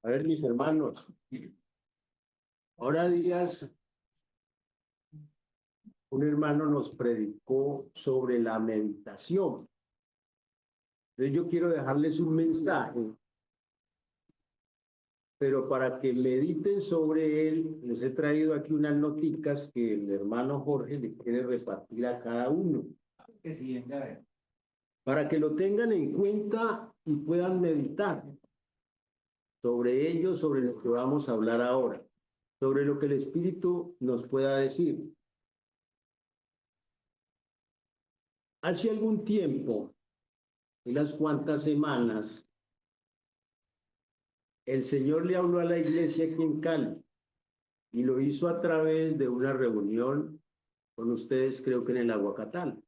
A ver, mis hermanos, ahora días un hermano nos predicó sobre la meditación. Entonces yo quiero dejarles un mensaje, pero para que mediten sobre él, les he traído aquí unas noticas que el hermano Jorge le quiere repartir a cada uno. Que sí, venga, a ver. Para que lo tengan en cuenta y puedan meditar sobre ello, sobre lo que vamos a hablar ahora, sobre lo que el Espíritu nos pueda decir. Hace algún tiempo, unas cuantas semanas, el Señor le habló a la iglesia aquí en Cali y lo hizo a través de una reunión con ustedes, creo que en el Aguacatal.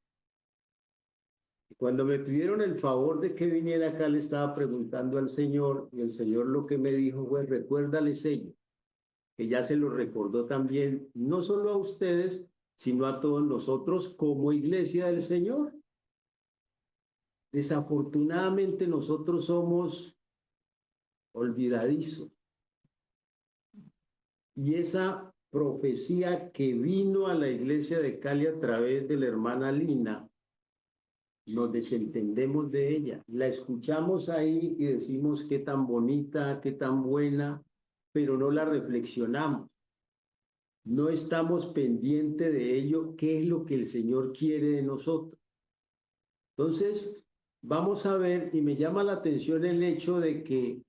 Y cuando me pidieron el favor de que viniera acá, le estaba preguntando al Señor, y el Señor lo que me dijo fue: recuérdales ello, que ya se lo recordó también, no solo a ustedes, sino a todos nosotros como iglesia del Señor. Desafortunadamente nosotros somos olvidadizos. Y esa profecía que vino a la iglesia de Cali a través de la hermana Lina, nos desentendemos de ella. La escuchamos ahí y decimos qué tan bonita, qué tan buena, pero no la reflexionamos. No estamos pendientes de ello, qué es lo que el Señor quiere de nosotros. Entonces, vamos a ver, y me llama la atención el hecho de que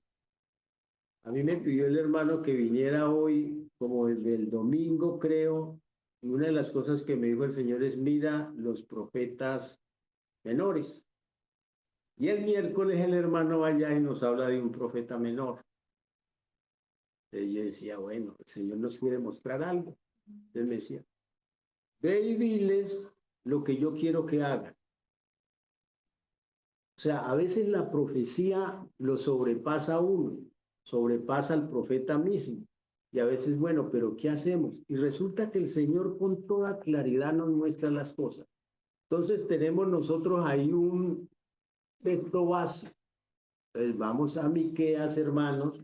a mí me pidió el hermano que viniera hoy, como desde el domingo, creo, y una de las cosas que me dijo el Señor es: mira los profetas menores. Y el miércoles el hermano va allá y nos habla de un profeta menor. Entonces yo decía, bueno, el Señor nos quiere mostrar algo. Entonces me decía, ve y diles lo que yo quiero que hagan. O sea, a veces la profecía lo sobrepasa a uno, sobrepasa al profeta mismo. Y a veces, bueno, pero ¿qué hacemos? Y resulta que el Señor con toda claridad nos muestra las cosas. Entonces tenemos nosotros ahí un texto básico. Entonces vamos a Miqueas, hermanos.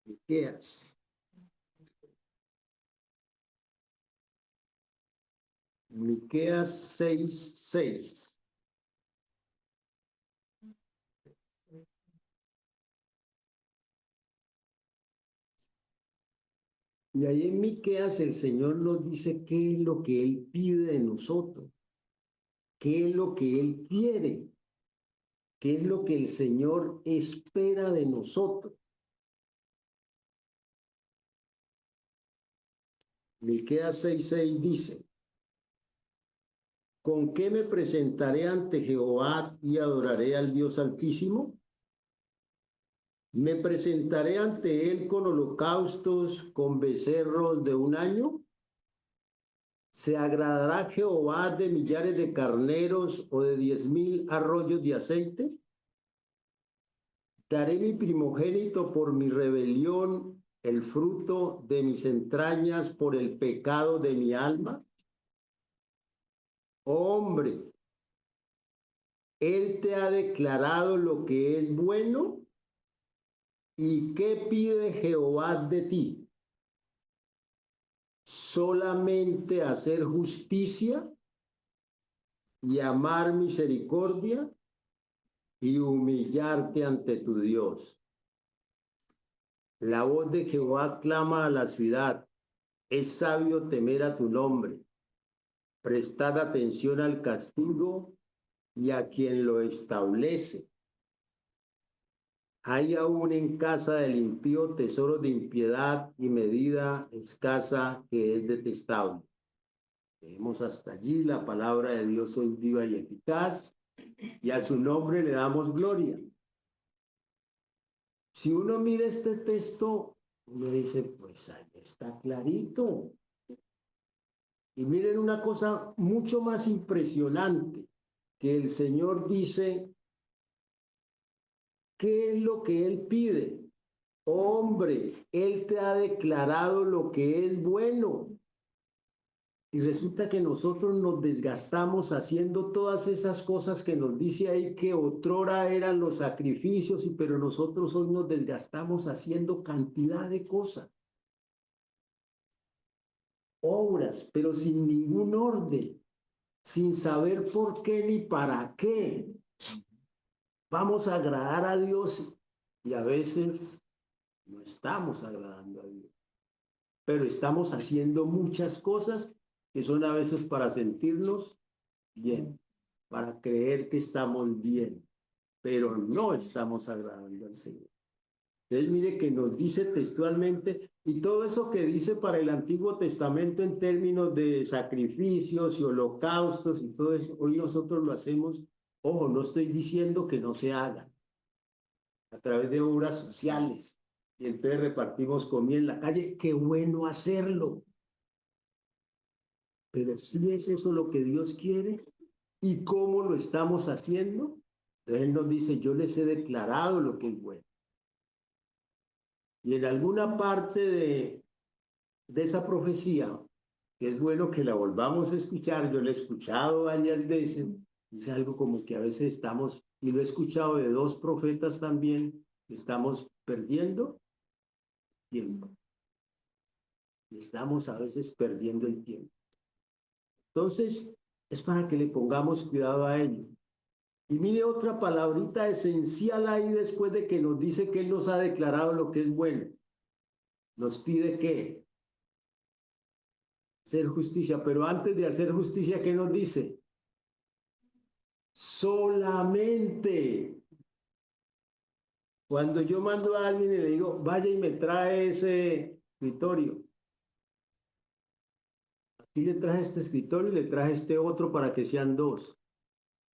Miqueas. Miqueas 6:6. Y ahí en Miqueas el Señor nos dice qué es lo que Él pide de nosotros, qué es lo que Él quiere, qué es lo que el Señor espera de nosotros. Miqueas 6:6 dice: ¿con qué me presentaré ante Jehová y adoraré al Dios Altísimo? ¿Me presentaré ante Él con holocaustos, con becerros de un año? ¿Se agradará Jehová de millares de carneros o de 10,000 arroyos de aceite? Daré mi primogénito por mi rebelión, el fruto de mis entrañas por el pecado de mi alma. Oh, hombre, Él te ha declarado lo que es bueno. ¿Y qué pide Jehová de ti? Solamente hacer justicia y amar misericordia y humillarte ante tu Dios. La voz de Jehová clama a la ciudad: es sabio temer a tu nombre. Prestad atención al castigo y a quien lo establece. Hay aún en casa del impío tesoros de impiedad y medida escasa que es detestable. Leemos hasta allí. La palabra de Dios es viva y eficaz, y a su nombre le damos gloria. Si uno mira este texto, uno dice, pues ahí está clarito. Y miren una cosa mucho más impresionante, que el Señor dice, ¿qué es lo que Él pide? Hombre, Él te ha declarado lo que es bueno. Y resulta que nosotros nos desgastamos haciendo todas esas cosas que nos dice ahí que otrora eran los sacrificios, pero nosotros hoy nos desgastamos haciendo cantidad de cosas, obras, pero sin ningún orden, sin saber por qué ni para qué. Vamos a agradar a Dios y a veces no estamos agradando a Dios, pero estamos haciendo muchas cosas que son a veces para sentirnos bien, para creer que estamos bien, pero no estamos agradando al Señor. Entonces mire que nos dice textualmente, y todo eso que dice para el Antiguo Testamento en términos de sacrificios y holocaustos y todo eso, hoy nosotros lo hacemos. Ojo, no estoy diciendo que no se haga a través de obras sociales, y entonces repartimos comida en la calle, qué bueno hacerlo, pero si es eso lo que Dios quiere y cómo lo estamos haciendo. Él nos dice, yo les he declarado lo que es bueno. Y en alguna parte de esa profecía, que es bueno que la volvamos a escuchar, yo la he escuchado varias veces, es algo como que a veces estamos, y lo he escuchado de dos profetas también, estamos perdiendo tiempo. Estamos a veces perdiendo el tiempo. Entonces, es para que le pongamos cuidado a ello. Y mire otra palabrita esencial ahí después de que nos dice que Él nos ha declarado lo que es bueno. Nos pide que hacer justicia, pero antes de hacer justicia, ¿qué nos dice? Solamente. Cuando yo mando a alguien y le digo, vaya y me trae ese escritorio. Aquí le traje este escritorio y le traje este otro para que sean dos.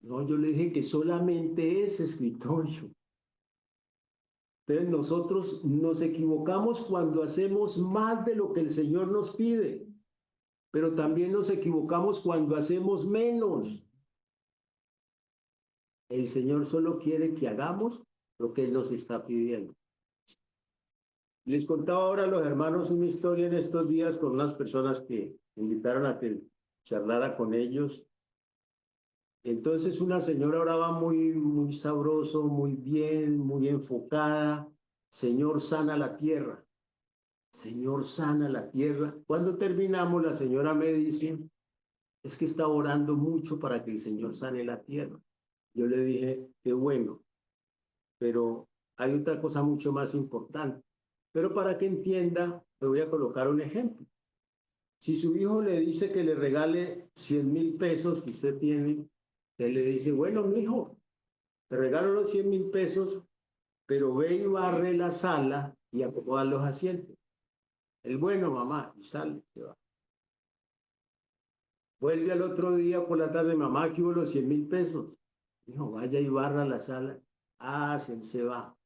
No, yo le dije que solamente ese escritorio. Entonces nosotros nos equivocamos cuando hacemos más de lo que el Señor nos pide, pero también nos equivocamos cuando hacemos menos. El Señor solo quiere que hagamos lo que Él nos está pidiendo. Les contaba ahora a los hermanos una historia en estos días con unas personas que me invitaron a que charlara con ellos. Entonces una señora oraba muy sabroso, muy bien, muy enfocada. Señor, sana la tierra. Señor, sana la tierra. Cuando terminamos, la señora me dice, es que está orando mucho para que el Señor sane la tierra. Yo le dije, qué bueno, pero hay otra cosa mucho más importante. Pero para que entienda, le voy a colocar un ejemplo. Si su hijo le dice que le regale 100.000 pesos que usted tiene, él le dice, bueno, mi hijo, te regalo los 100.000 pesos, pero ve y barre la sala y acomoda los asientos. El bueno, mamá, y sale, se va. Vuelve al otro día por la tarde, mamá, que hubo los 100.000 pesos. Hijo, vaya y barra la sala. Ah, se va.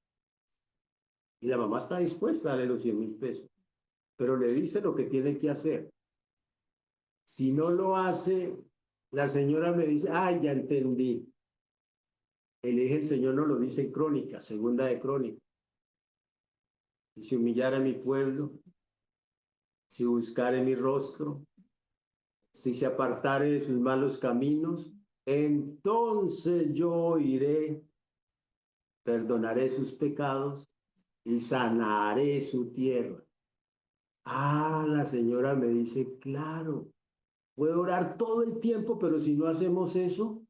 Y la mamá está dispuesta a darle los 100.000 pesos, pero le dice lo que tiene que hacer. Si no lo hace, la señora me dice, ay, ya entendí. El Señor no lo dice en Crónica, segunda de Crónica. Y si humillara mi pueblo, si buscare mi rostro, si se apartare de sus malos caminos, entonces yo iré, perdonaré sus pecados y sanaré su tierra. Ah, la señora me dice, claro, puedo orar todo el tiempo, pero si no hacemos eso,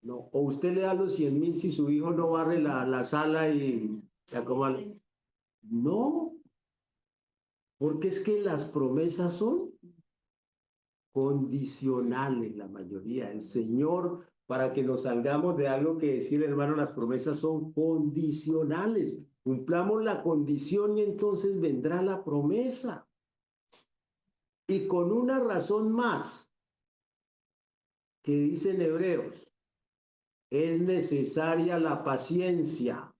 no. O usted le da los 100.000 si su hijo no barre la sala y se acomoda. No, porque es que las promesas son condicionales, la mayoría. El Señor, para que nos salgamos de algo que decir, hermano, las promesas son condicionales. Cumplamos la condición y entonces vendrá la promesa. Y con una razón más, que dicen Hebreos, es necesaria la paciencia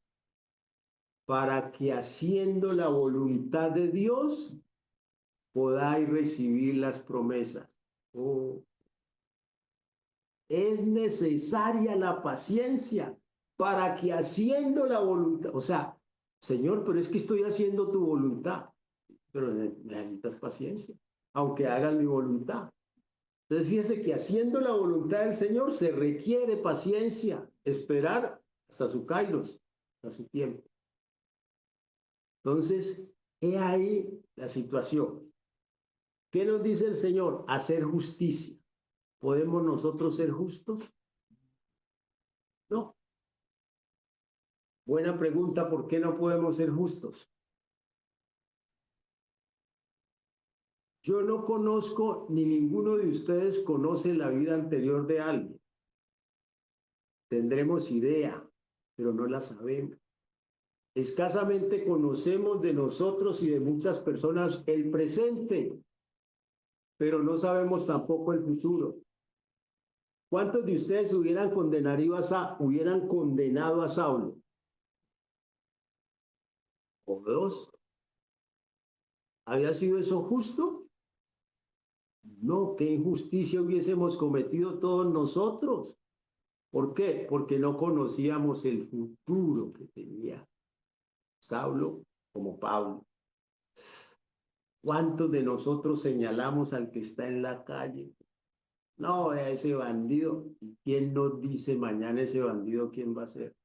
para que haciendo la voluntad de Dios podáis recibir las promesas. Oh. Es necesaria la paciencia para que haciendo la voluntad, o sea, Señor, pero es que estoy haciendo tu voluntad, pero necesitas paciencia. aunque hagan mi voluntad. Entonces fíjese que haciendo la voluntad del Señor se requiere paciencia, esperar hasta su kairos, hasta su tiempo. Entonces, he ahí la situación. ¿Qué nos dice el Señor? Hacer justicia. ¿Podemos nosotros ser justos? No. Buena pregunta, ¿por qué no podemos ser justos? Yo no conozco, ni ninguno de ustedes conoce la vida anterior de alguien. Tendremos idea, pero no la sabemos. Escasamente conocemos de nosotros y de muchas personas el presente, pero no sabemos tampoco el futuro. ¿Cuántos de ustedes hubieran condenado a Saulo? ¿O dos? ¿Había sido eso justo? No, qué injusticia hubiésemos cometido todos nosotros. ¿Por qué? Porque no conocíamos el futuro que tenía Saulo como Pablo. ¿Cuántos de nosotros señalamos al que está en la calle? No, a ese bandido. ¿Quién nos dice mañana ese bandido quién va a ser?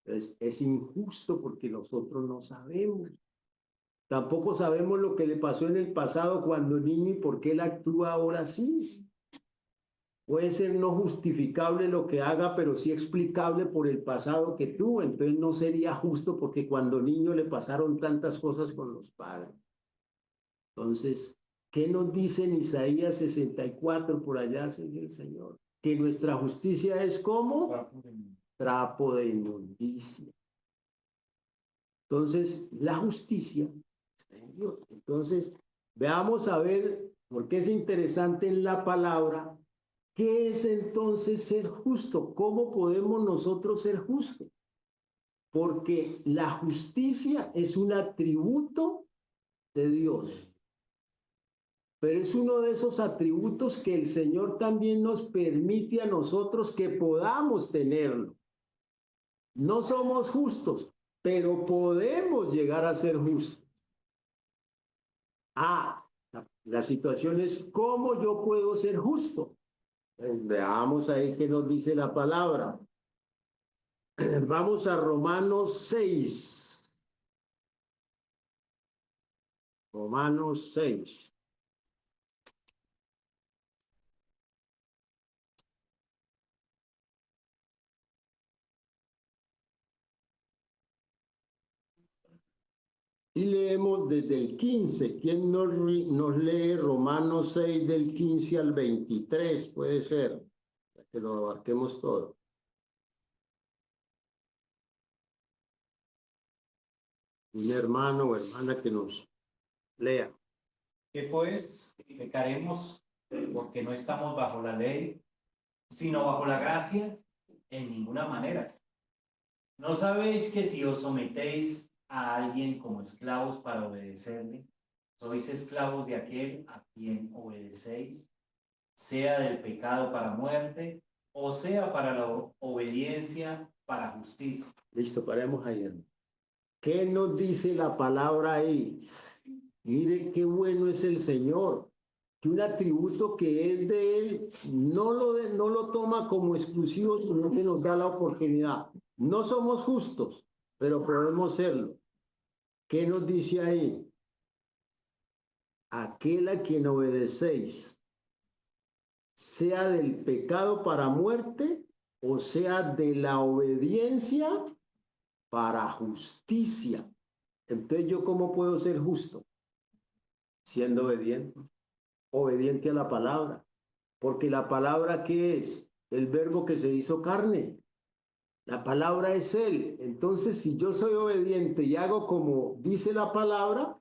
Entonces, es injusto porque nosotros no sabemos. Tampoco sabemos lo que le pasó en el pasado cuando niño y por qué él actúa ahora así. Puede ser no justificable lo que haga, pero sí explicable por el pasado que tuvo. Entonces no sería justo porque cuando niño le pasaron tantas cosas con los padres. Entonces, ¿qué nos dice en Isaías 64 por allá, el Señor? Que nuestra justicia es como trapo de inmundicia. Entonces, la justicia está en Dios. Entonces, veamos a ver, porque es interesante en la palabra, ¿qué es entonces ser justo? ¿Cómo podemos nosotros ser justos? Porque la justicia es un atributo de Dios. Pero es uno de esos atributos que el Señor también nos permite a nosotros que podamos tenerlo. No somos justos, pero podemos llegar a ser justos. La situación es cómo yo puedo ser justo. Pues veamos ahí qué nos dice la palabra. Vamos a Romanos 6. Romanos 6. Y leemos desde el 15. ¿Quién nos lee Romanos 6 del 15 al 23? Puede ser, para que lo abarquemos todo. Un hermano o hermana que nos lea. Que pues pecaremos porque no estamos bajo la ley, sino bajo la gracia en ninguna manera. ¿No sabéis que si os sometéis a alguien como esclavos para obedecerle, sois esclavos de aquel a quien obedecéis, sea del pecado para muerte, o sea para la obediencia para justicia? Listo, paremos ahí. ¿Qué nos dice la palabra ahí? Mire qué bueno es el Señor, que un atributo que es de Él no lo toma como exclusivo, sino que nos da la oportunidad. No somos justos, pero podemos serlo. ¿Qué nos dice ahí? Aquel a quien obedecéis, sea del pecado para muerte o sea de la obediencia para justicia. Entonces, ¿yo cómo puedo ser justo? Siendo obediente a la palabra. Porque la palabra, ¿qué es? El verbo que se hizo carne. La palabra es Él. Entonces, si yo soy obediente y hago como dice la palabra,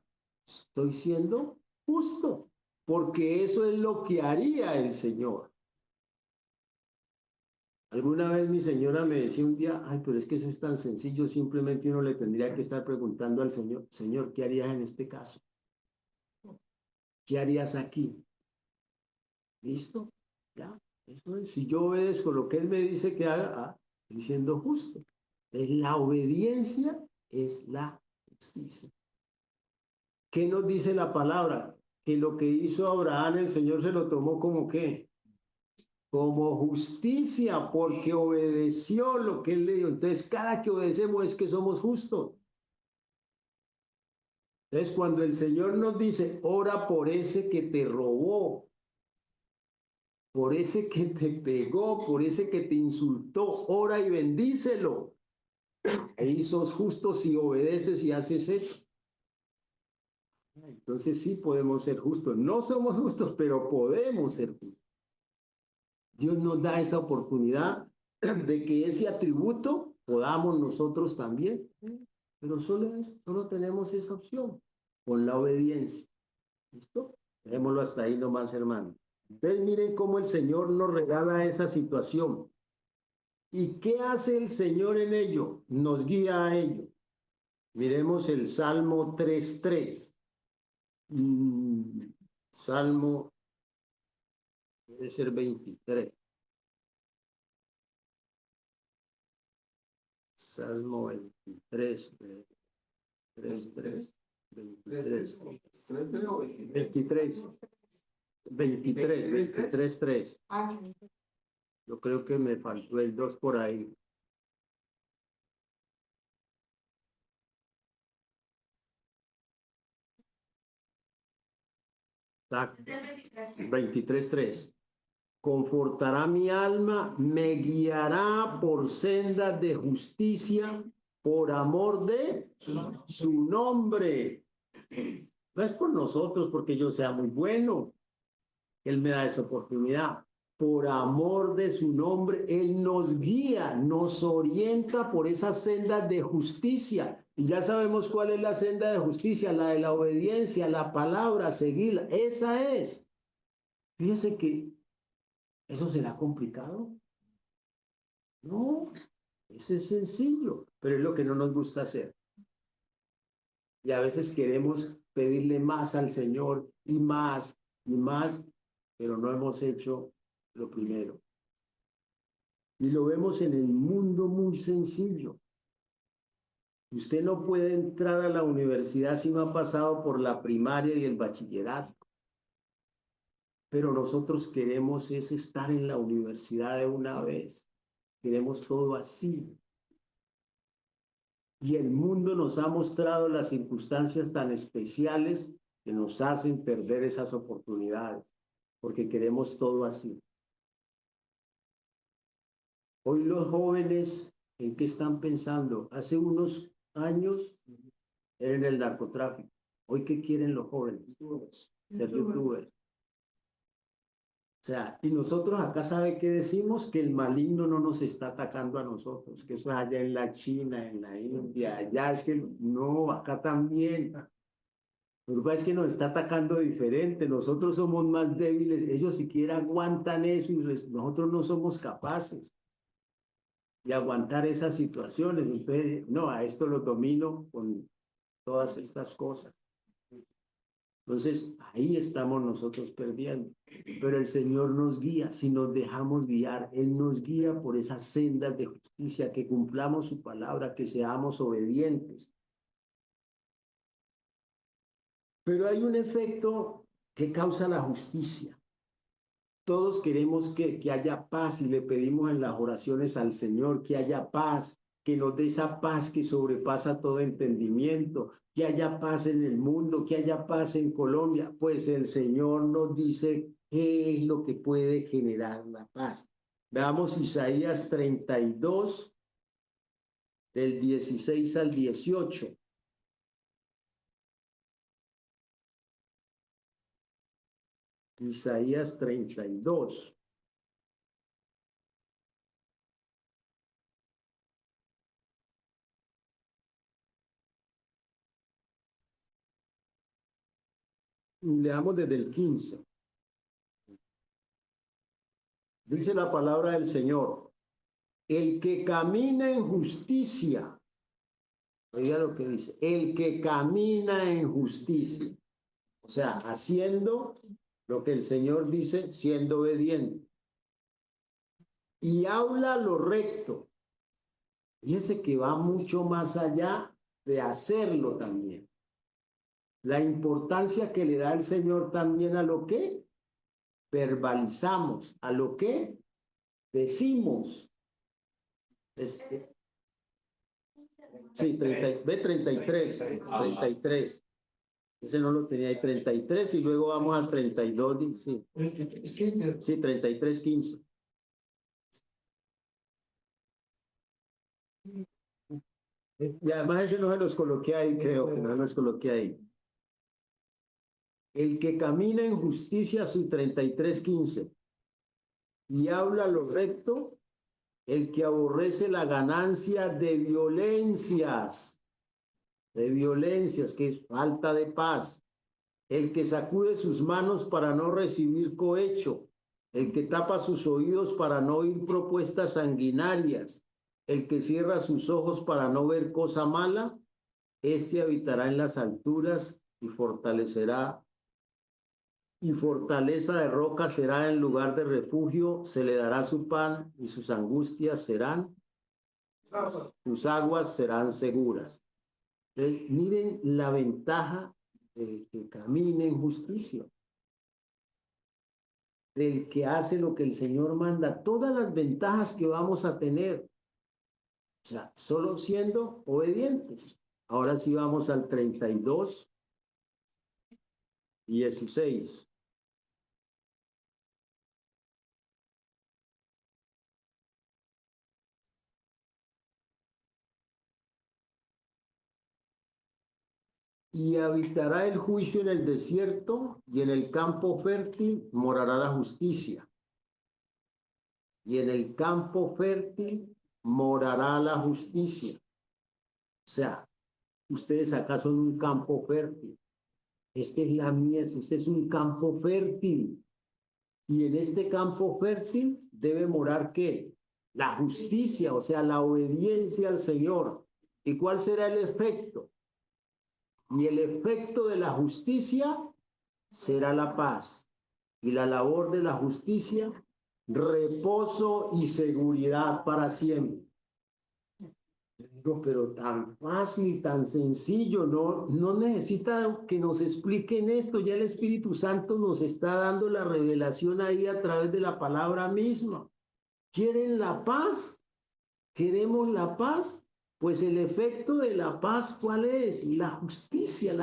estoy siendo justo. Porque eso es lo que haría el Señor. Alguna vez mi señora me decía un día, ay, pero es que eso es tan sencillo, simplemente uno le tendría que estar preguntando al Señor, Señor, ¿qué harías en este caso? ¿Qué harías aquí? ¿Listo? Ya, eso es. Si yo obedezco lo que Él me dice que haga, estoy siendo justo. Es la obediencia, es la justicia. ¿Qué nos dice la palabra? que lo que hizo Abraham, el Señor se lo tomó como qué, como justicia, porque obedeció lo que él le dio. Entonces, cada que obedecemos es que somos justos. Entonces, cuando el Señor nos dice, ora por ese que te robó, por ese que te pegó, por ese que te insultó, ora y bendícelo. Ahí sos justo si obedeces y haces eso. Entonces sí podemos ser justos. No somos justos, pero podemos ser justos. Dios nos da esa oportunidad de que ese atributo podamos nosotros también. Pero solo tenemos esa opción, con la obediencia. ¿Listo? Dejémoslo hasta ahí nomás, hermano. Entonces miren cómo el Señor nos regala esa situación. ¿Y qué hace el Señor en ello? Nos guía a ello. Miremos el Salmo 3:3. Salmo, debe ser 23. Salmo 23, 3:3. 23. 23:3. Yo creo que me faltó el 2 por ahí. Exacto. 23:3. Confortará mi alma, me guiará por sendas de justicia, por amor de su nombre. No es por nosotros, porque yo sea muy bueno. Él me da esa oportunidad. Por amor de su nombre, Él nos guía, nos orienta por esas sendas de justicia. Y ya sabemos cuál es la senda de justicia, la de la obediencia, la palabra, seguirla. Esa es. Fíjese que eso será complicado. No, eso es sencillo, pero es lo que no nos gusta hacer. Y a veces queremos pedirle más al Señor y más, pero no hemos hecho lo primero. Y lo vemos en el mundo muy sencillo. Usted no puede entrar a la universidad si no ha pasado por la primaria y el bachillerato. Pero nosotros queremos es estar en la universidad de una vez. Queremos todo así. Y el mundo nos ha mostrado las circunstancias tan especiales que nos hacen perder esas oportunidades, porque queremos todo así. Hoy los jóvenes, ¿en qué están pensando? Hace unos años era en el narcotráfico. Hoy, ¿qué quieren los jóvenes? Ser youtubers. O sea, y nosotros acá, ¿sabe qué decimos? Que el maligno no nos está atacando a nosotros, que eso es allá en la China, en la India, allá es que no, acá también. Lo que pasa es que nos está atacando diferente, nosotros somos más débiles, ellos siquiera aguantan eso y nosotros no somos capaces de aguantar esas situaciones. Entonces, no, a esto lo domino con todas estas cosas. Entonces, ahí estamos nosotros perdiendo. Pero el Señor nos guía, si nos dejamos guiar, Él nos guía por esas sendas de justicia, que cumplamos su palabra, que seamos obedientes. Pero hay un efecto que causa la justicia. Todos queremos que haya paz y le pedimos en las oraciones al Señor que haya paz, que nos dé esa paz que sobrepasa todo entendimiento, que haya paz en el mundo, que haya paz en Colombia. Pues el Señor nos dice qué es lo que puede generar la paz. Veamos Isaías 32, del 16 al 18. Isaías 32. Leamos desde el 15. Dice la palabra del Señor: el que camina en justicia, oiga lo que dice, el que camina en justicia, o sea, haciendo lo que el Señor dice, siendo obediente, y habla lo recto. Fíjese que va mucho más allá de hacerlo también. La importancia que le da el Señor también a lo que verbalizamos, a lo que decimos. Este, sí, 33. Ese no lo tenía ahí, 33, y luego vamos al 32, sí. Sí, 33:15. Y además eso no se los coloqué ahí, creo que no se los coloqué ahí. El que camina en justicia, su 33:15, y habla lo recto, el que aborrece la ganancia de violencias, que es falta de paz, el que sacude sus manos para no recibir cohecho, el que tapa sus oídos para no oír propuestas sanguinarias, el que cierra sus ojos para no ver cosa mala, este habitará en las alturas y fortaleza de roca será en lugar de refugio, se le dará su pan y sus angustias sus aguas serán seguras. Entonces, miren la ventaja del que camina en justicia, del que hace lo que el Señor manda, todas las ventajas que vamos a tener, o sea, solo siendo obedientes. Ahora sí vamos al 32:16. Y habitará el juicio en el desierto, y en el campo fértil morará la justicia. Y en el campo fértil morará la justicia. O sea, ustedes acá son un campo fértil. Este es la mies, este es un campo fértil. Y en este campo fértil debe morar ¿qué? La justicia, o sea, la obediencia al Señor. ¿Y cuál será el efecto? Y el efecto de la justicia será la paz. Y la labor de la justicia, reposo y seguridad para siempre. Digo, pero tan fácil, tan sencillo, no necesita que nos expliquen esto, ya el Espíritu Santo nos está dando la revelación ahí a través de la palabra misma. ¿Quieren la paz? ¿Queremos la paz? Pues el efecto de la paz, ¿cuál es? La justicia es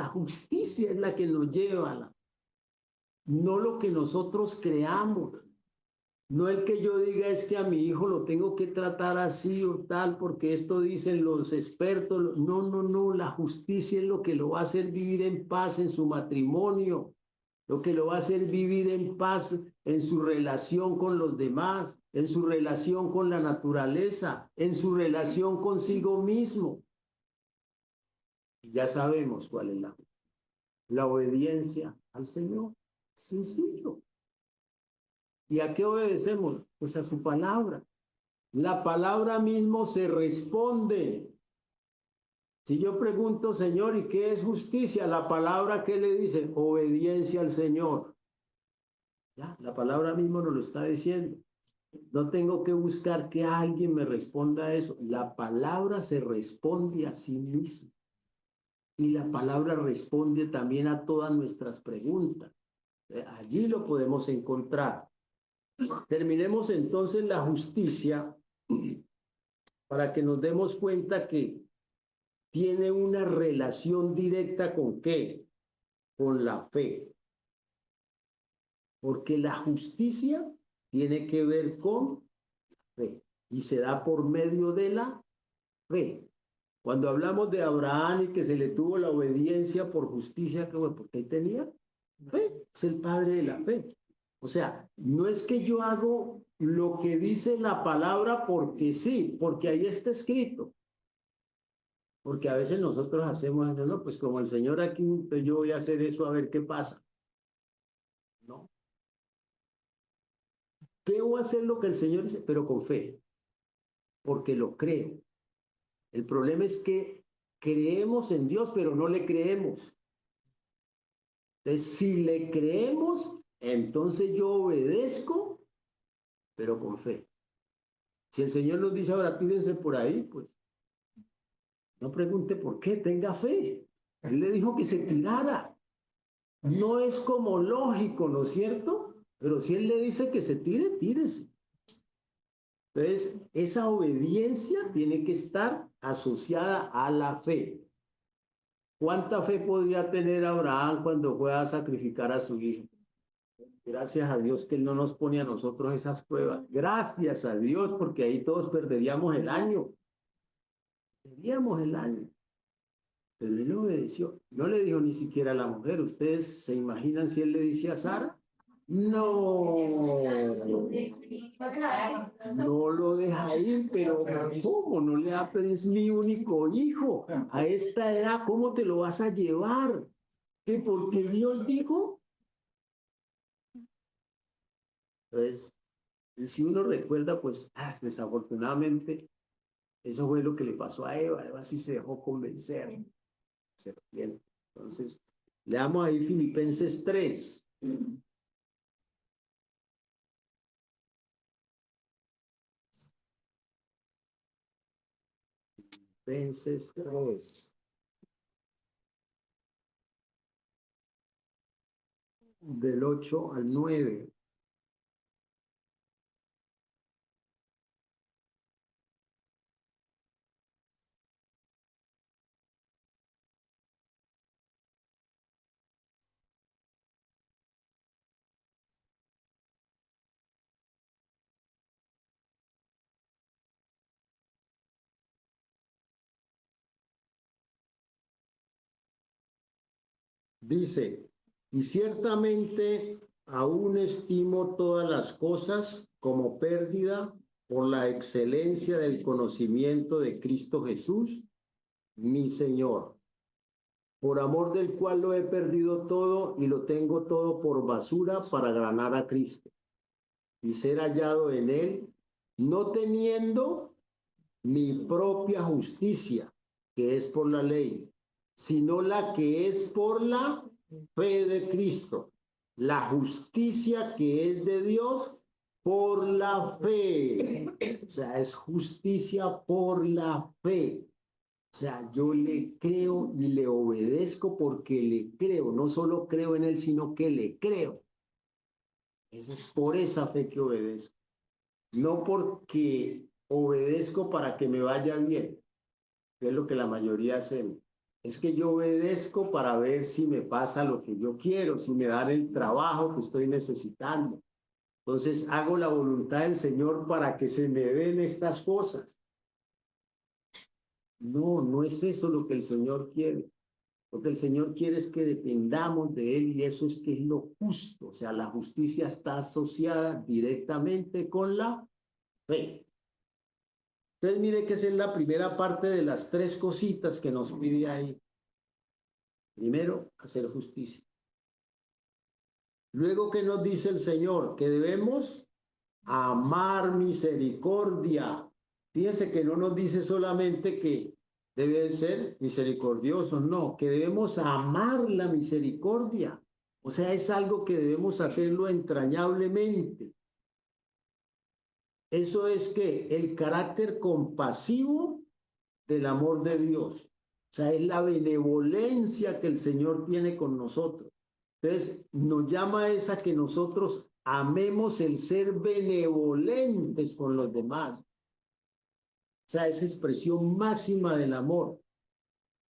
la que nos lleva, no lo que nosotros creamos. No el que yo diga es que a mi hijo lo tengo que tratar así o tal, porque esto dicen los expertos. No, la justicia es lo que lo va a hacer vivir en paz en su matrimonio, lo que lo va a hacer vivir en paz en su relación con los demás, en su relación con la naturaleza, en su relación consigo mismo. Y ya sabemos cuál es la obediencia al Señor. Sencillo. ¿Y a qué obedecemos? Pues a su palabra. La palabra mismo se responde. Si yo pregunto, Señor, ¿y qué es justicia? La palabra, ¿qué le dice? Obediencia al Señor. Ya, la palabra mismo nos lo está diciendo. No tengo que buscar que alguien me responda a eso. La palabra se responde a sí misma. Y la palabra responde también a todas nuestras preguntas. Allí lo podemos encontrar. Terminemos entonces la justicia para que nos demos cuenta que tiene una relación directa con ¿qué? Con la fe. Porque la justicia tiene que ver con fe y se da por medio de la fe. Cuando hablamos de Abraham y que se le tuvo la obediencia por justicia, ¿qué fue? Porque él tenía fe, es el padre de la fe. O sea, no es que yo hago lo que dice la palabra porque sí, porque ahí está escrito. Porque a veces nosotros hacemos eso, no, pues como el Señor aquí, pues yo voy a hacer eso a ver qué pasa. No. Debo hacer lo que el Señor dice, pero con fe, porque lo creo. El problema es que creemos en Dios, pero no le creemos. Entonces, si le creemos, entonces yo obedezco, pero con fe. Si el Señor nos dice ahora, tírense por ahí, pues no pregunte por qué, tenga fe. Él le dijo que se tirara. No es como lógico, ¿no es cierto? Pero si él le dice que se tire, tírese. Entonces, esa obediencia tiene que estar asociada a la fe. ¿Cuánta fe podría tener Abraham cuando fue a sacrificar a su hijo? Gracias a Dios que Él no nos pone a nosotros esas pruebas. Gracias a Dios, porque ahí todos perderíamos el año. Perderíamos el año. Pero Él obedeció. No le dijo ni siquiera a la mujer. ¿Ustedes se imaginan si Él le dice a Sara? No, no lo deja ir, pero ¿cómo? No le da, pero es mi único hijo. A esta edad, ¿cómo te lo vas a llevar? ¿Qué? Porque Dios dijo. Entonces, si uno recuerda, pues, desafortunadamente, eso fue lo que le pasó a Eva. Eva sí se dejó convencer. Serpiente. Entonces, leamos ahí Filipenses 3. Filipenses 3. Del 8 al 9. Dice, y ciertamente aún estimo todas las cosas como pérdida por la excelencia del conocimiento de Cristo Jesús, mi Señor, por amor del cual lo he perdido todo y lo tengo todo por basura para ganar a Cristo y ser hallado en él, no teniendo mi propia justicia, que es por la ley, sino la que es por la fe de Cristo, la justicia que es de Dios por la fe. O sea, es justicia por la fe. O sea, yo le creo y le obedezco porque le creo. No solo creo en él, sino que le creo. Eso es por esa fe que obedezco. No porque obedezco para que me vaya bien, que es lo que la mayoría hacen. Es que yo obedezco para ver si me pasa lo que yo quiero, si me dan el trabajo que estoy necesitando. Entonces hago la voluntad del Señor para que se me den estas cosas. No, no es eso lo que el Señor quiere. Lo que el Señor quiere es que dependamos de Él y eso es que es lo justo. O sea, la justicia está asociada directamente con la fe. Entonces, mire que esa es la primera parte de las tres cositas que nos pide ahí. Primero, hacer justicia. Luego, ¿qué nos dice el Señor? Que debemos amar misericordia. Fíjense que no nos dice solamente que deben ser misericordiosos, no, que debemos amar la misericordia. O sea, es algo que debemos hacerlo entrañablemente. Eso es que el carácter compasivo del amor de Dios. O sea, es la benevolencia que el Señor tiene con nosotros. Entonces, nos llama es a que nosotros amemos el ser benevolentes con los demás. O sea, esa expresión máxima del amor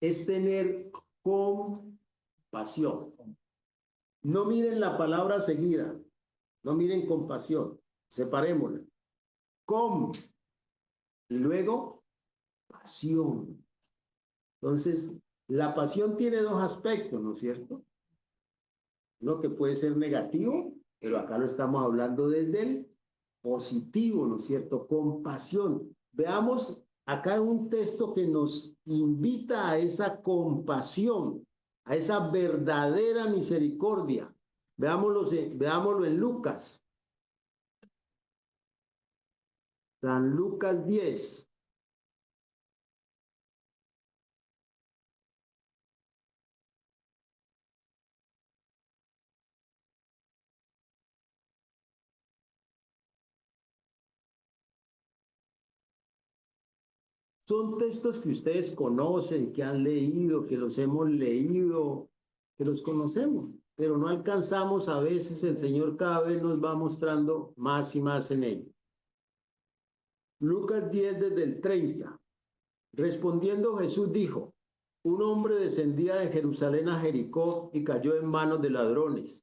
es tener compasión. No miren la palabra seguida, no miren compasión, separémosla. Com, y luego pasión. Entonces, la pasión tiene dos aspectos, ¿no es cierto? Uno que puede ser negativo, pero acá lo estamos hablando desde el positivo, ¿no es cierto? Compasión. Veamos acá un texto que nos invita a esa compasión, a esa verdadera misericordia. Veámoslo en Lucas. San Lucas 10. Son textos que ustedes conocen, que han leído, que los hemos leído, que los conocemos, pero no alcanzamos a veces, el Señor cada vez nos va mostrando más y más en ellos. Lucas 10 desde el 30. Respondiendo Jesús dijo, un hombre descendía de Jerusalén a Jericó y cayó en manos de ladrones,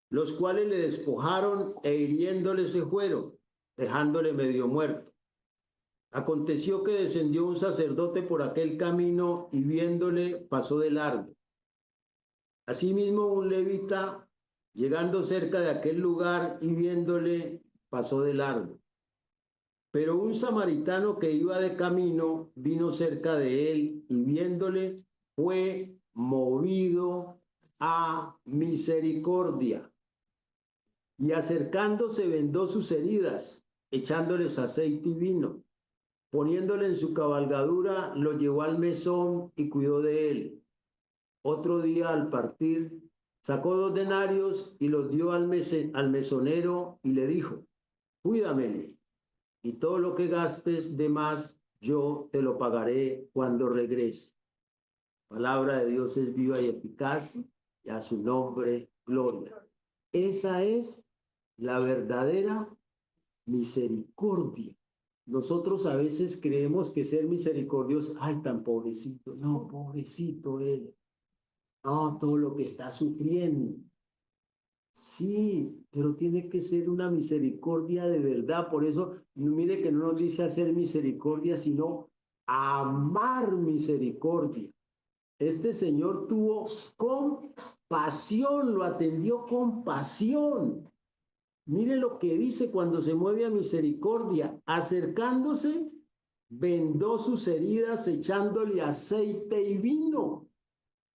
los cuales le despojaron e hiriéndole se fueron, dejándole medio muerto. Aconteció que descendió un sacerdote por aquel camino y viéndole pasó de largo. Asimismo un levita, llegando cerca de aquel lugar y viéndole, pasó de largo. Pero un samaritano que iba de camino vino cerca de él y viéndole fue movido a misericordia. Y acercándose vendó sus heridas, echándoles aceite y vino. Poniéndole en su cabalgadura, lo llevó al mesón y cuidó de él. Otro día al partir, sacó 2 denarios y los dio al mesonero y le dijo, cuídamele, y todo lo que gastes de más, yo te lo pagaré cuando regrese. Palabra de Dios es viva y eficaz, y a su nombre, gloria. Esa es la verdadera misericordia. Nosotros a veces creemos que ser misericordioso, ay, tan pobrecito, no, pobrecito él, no, todo lo que está sufriendo. Sí, pero tiene que ser una misericordia de verdad. Por eso, mire que no nos dice hacer misericordia, sino amar misericordia. Este Señor tuvo compasión, lo atendió con pasión. Mire lo que dice cuando se mueve a misericordia, acercándose, vendó sus heridas echándole aceite y vino.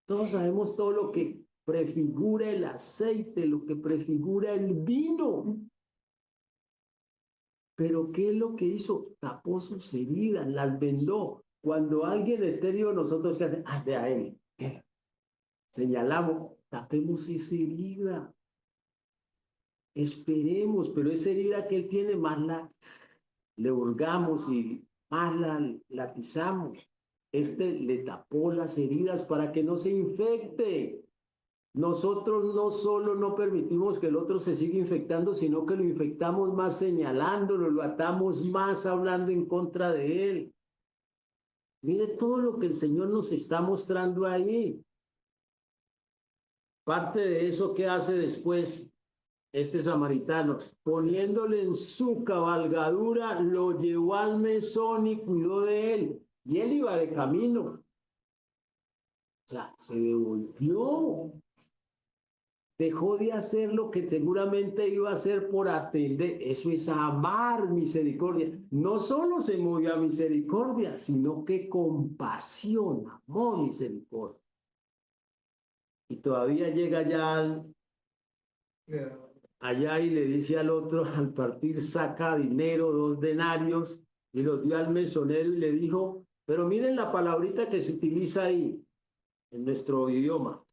Todos sabemos todo lo que prefigura el aceite, lo que prefigura el vino. Pero ¿qué es lo que hizo? Tapó sus heridas, las vendó. Cuando alguien esté herido, nosotros ¿qué hacemos? Ah, de a él. Señalamos, tapemos esa herida. Esperemos, pero esa herida que él tiene, más le hurgamos y más la pisamos. Este le tapó las heridas para que no se infecte. Nosotros no solo no permitimos que el otro se siga infectando, sino que lo infectamos más señalándolo, lo atamos más hablando en contra de él. Mire todo lo que el Señor nos está mostrando ahí. Parte de eso que hace después este samaritano, poniéndole en su cabalgadura, lo llevó al mesón y cuidó de él. Y él iba de camino. O sea, se devolvió. Dejó de hacer lo que seguramente iba a hacer por atender. Eso es amar misericordia. No solo se movió a misericordia, sino que compasión, amor, misericordia. Y todavía llega ya allá y le dice al otro, al partir saca dinero, 2 denarios, y los dio al mesonero y le dijo, pero miren la palabrita que se utiliza ahí en nuestro idioma.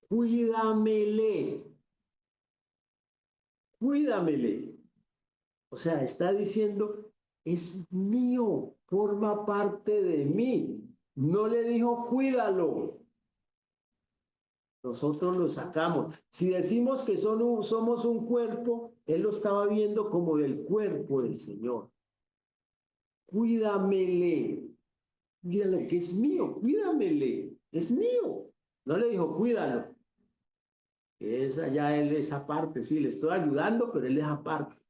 Cuídamele. Cuídamele. O sea, está diciendo, es mío, forma parte de mí. No le dijo, cuídalo. Nosotros lo sacamos. Si decimos que somos un cuerpo, él lo estaba viendo como del cuerpo del Señor. Cuídamele. Cuídalo, que es mío. Cuídamele. Es mío. No le dijo, cuídalo. Esa ya él es aparte. Sí, le estoy ayudando, pero él es aparte.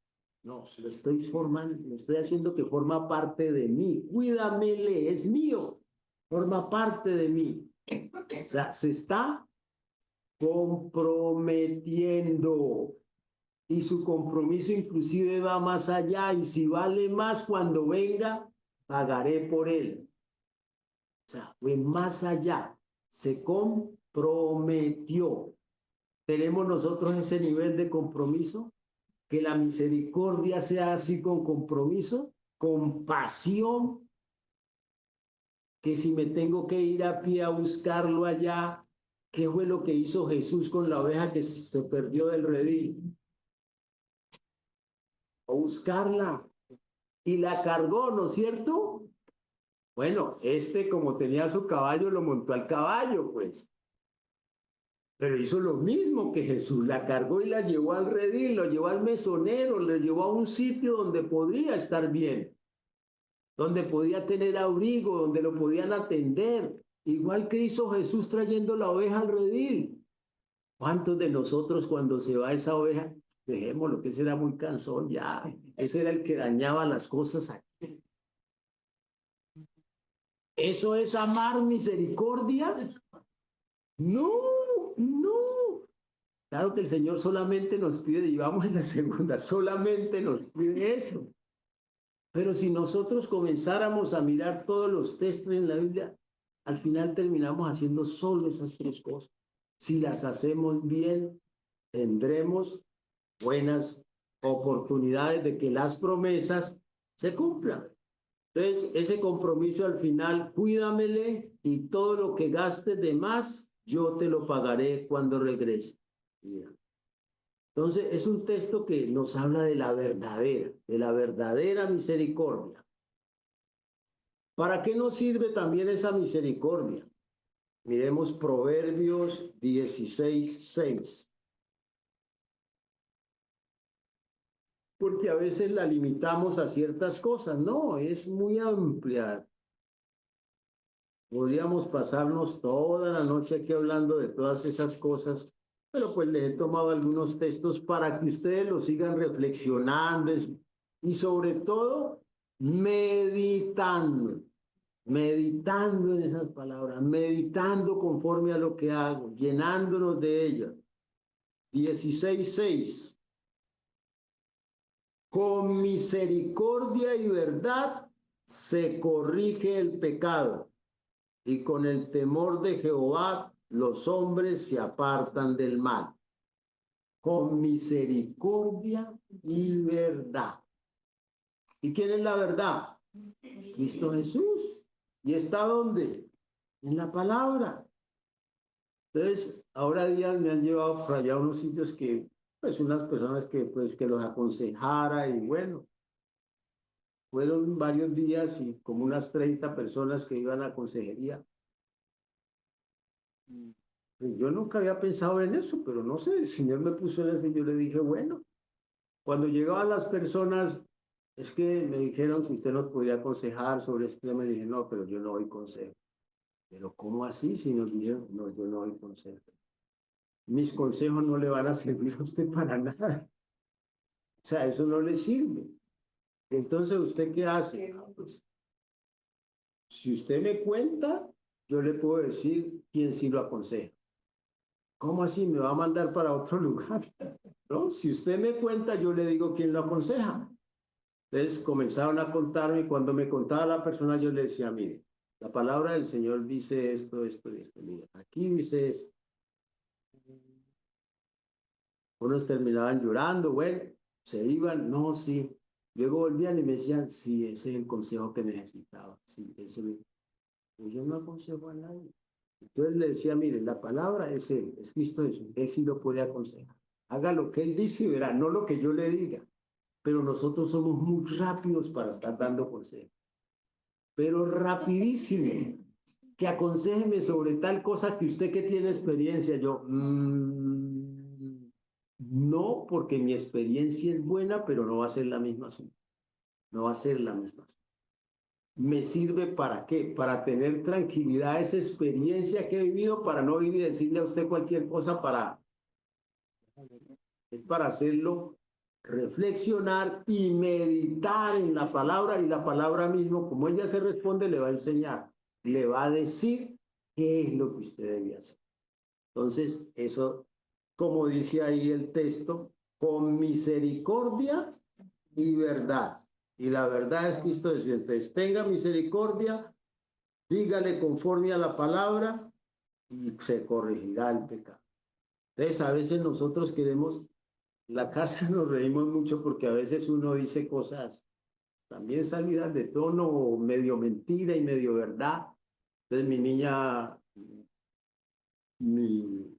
No, lo estoy formando, lo estoy haciendo que forma parte de mí. Cuídamele, es mío. Forma parte de mí. O sea, se está comprometiendo y su compromiso inclusive va más allá y si vale más cuando venga, pagaré por él. O sea, fue más allá, se comprometió. ¿Tenemos nosotros ese nivel de compromiso? Que la misericordia sea así con compromiso, con pasión, que si me tengo que ir a pie a buscarlo allá, ¿qué fue lo que hizo Jesús con la oveja que se perdió del redil? A buscarla y la cargó, ¿no es cierto? Bueno, como tenía su caballo, lo montó al caballo, pues. Pero hizo lo mismo que Jesús, la cargó y la llevó al redil, lo llevó al mesonero, lo llevó a un sitio donde podría estar bien, donde podía tener abrigo, donde lo podían atender. Igual que hizo Jesús trayendo la oveja al redil. ¿Cuántos de nosotros cuando se va esa oveja, dejémoslo, que ese era muy cansón ya, ese era el que dañaba las cosas aquí? ¿Eso es amar misericordia? No, no. Claro que el Señor solamente nos pide, y vamos en la segunda, solamente nos pide eso. Pero si nosotros comenzáramos a mirar todos los textos en la Biblia, al final terminamos haciendo solo esas tres cosas. Si las hacemos bien, tendremos buenas oportunidades de que las promesas se cumplan. Entonces, ese compromiso al final, cuídamele y todo lo que gastes de más, yo te lo pagaré cuando regrese. Mira. Entonces, es un texto que nos habla de la verdadera misericordia. ¿Para qué nos sirve también esa misericordia? Miremos Proverbios 16:6. Porque a veces la limitamos a ciertas cosas. No, es muy amplia. Podríamos pasarnos toda la noche aquí hablando de todas esas cosas, pero pues les he tomado algunos textos para que ustedes lo sigan reflexionando y sobre todo meditando, meditando en esas palabras, meditando conforme a lo que hago, llenándonos de ellas. 16:6. Con misericordia y verdad se corrige el pecado, y con el temor de Jehová los hombres se apartan del mal. Con misericordia y verdad. ¿Y quién es la verdad? Cristo Jesús. ¿Y está dónde? En la palabra. Entonces, ahora días me han llevado para allá a unos sitios que, pues, unas personas que, pues, que los aconsejara y bueno, fueron varios días y como unas 30 personas que iban a consejería. Pues yo nunca había pensado en eso, pero no sé, el Señor me puso en eso y yo le dije, bueno, cuando llegaban las personas, es que me dijeron que usted nos podía aconsejar sobre este tema, y dije, no, pero yo no doy consejo. Pero ¿cómo así? Si nos dijeron, no, yo no doy consejo. Mis consejos no le van a servir a usted para nada. O sea, eso no le sirve. Entonces, ¿usted qué hace? Ah, pues, si usted me cuenta, yo le puedo decir quién sí lo aconseja. ¿Cómo así? ¿Me va a mandar para otro lugar? ¿No? Si usted me cuenta, yo le digo quién lo aconseja. Entonces comenzaron a contarme y cuando me contaba la persona, yo le decía, mire, la palabra del Señor dice esto, esto y esto. Mire, aquí dice esto. Unos terminaban llorando, bueno, se iban, no, sí. Luego volvían y me decían, sí, ese es el consejo que necesitaba. Sí, ese pues yo no aconsejo a nadie. Entonces le decía, mire, la palabra es Él, es Cristo Jesús, Él sí lo puede aconsejar. Haga lo que Él dice y verá, no lo que yo le diga. Pero nosotros somos muy rápidos para estar dando consejos. Pero rapidísimo. Que aconsejeme sobre tal cosa que usted que tiene experiencia. Yo, no, porque mi experiencia es buena, pero no va a ser la misma suya. No va a ser la misma suya. ¿Me sirve para qué? Para tener tranquilidad, esa experiencia que he vivido, para no ir y decirle a usted cualquier cosa es para hacerlo reflexionar y meditar en la palabra y la palabra mismo, como ella se responde, le va a enseñar, le va a decir qué es lo que usted debe hacer. Entonces, eso, como dice ahí el texto, con misericordia y verdad. Y la verdad es Cristo Jesús. Entonces, tenga misericordia, dígale conforme a la palabra y se corregirá el pecado. Entonces, a veces nosotros queremos, la casa nos reímos mucho porque a veces uno dice cosas también salidas de tono, medio mentira y medio verdad. Entonces, mi niña, mi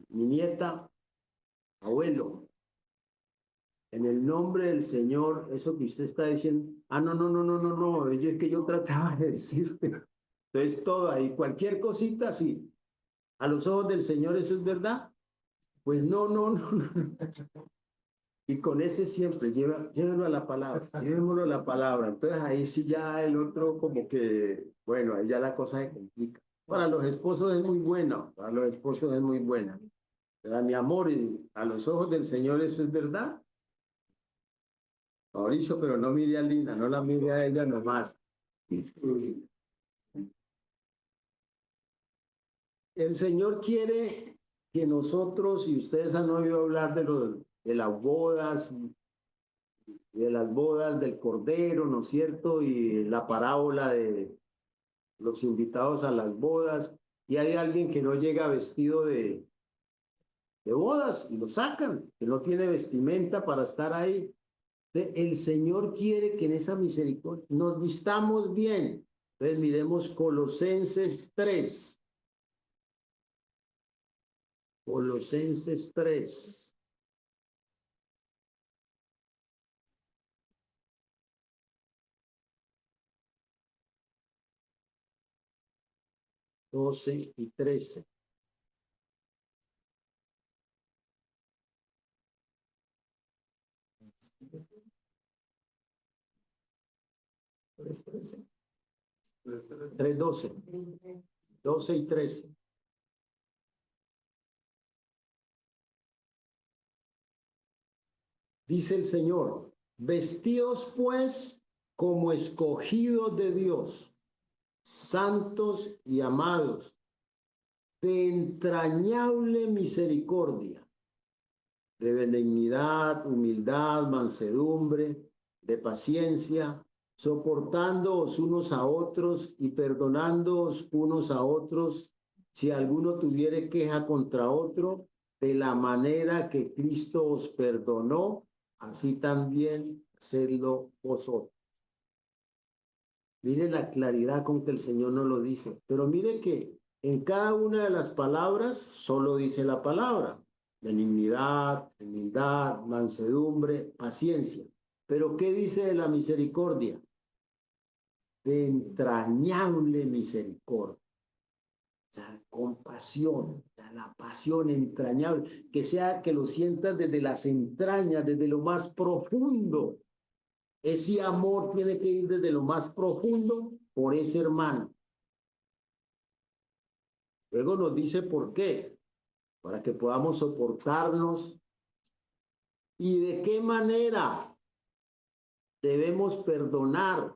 nieta, abuelo, en el nombre del Señor, eso que usted está diciendo, no, es que yo trataba de decirte. Entonces todo ahí, cualquier cosita así, a los ojos del Señor eso es verdad. Pues no. Y con ese siempre, llévenlo a la palabra, llevémoslo a la palabra. Entonces ahí sí ya el otro como que, bueno, ahí ya la cosa se complica. Para los esposos es muy bueno, para los esposos es muy buena. ¿Verdad? Mi amor, y a los ojos del Señor eso es verdad. Mauricio, pero no mire a Lina, no la mire a ella nomás. El Señor quiere que nosotros, y ustedes han oído hablar de las bodas, de las bodas del Cordero, ¿no es cierto? Y la parábola de los invitados a las bodas, y hay alguien que no llega vestido de bodas y lo sacan, que no tiene vestimenta para estar ahí. El Señor quiere que en esa misericordia nos vistamos bien. Entonces miremos Colosenses 3. Colosenses 3. 12 y 13. Tres, 12. 12 y 13. Dice el Señor, vestíos pues como escogidos de Dios, santos y amados, de entrañable misericordia, de benignidad, humildad, mansedumbre, de paciencia, soportándoos unos a otros y perdonándoos unos a otros, si alguno tuviere queja contra otro, de la manera que Cristo os perdonó, así también hacedlo vosotros. Mire la claridad con que el Señor nos lo dice, pero mire que en cada una de las palabras solo dice la palabra: benignidad, humildad, mansedumbre, paciencia. Pero ¿qué dice de la misericordia? De entrañable misericordia. O sea, compasión, o sea, la pasión entrañable, que sea que lo sientas desde las entrañas, desde lo más profundo. Ese amor tiene que ir desde lo más profundo por ese hermano. Luego nos dice por qué, para que podamos soportarnos y de qué manera debemos perdonar,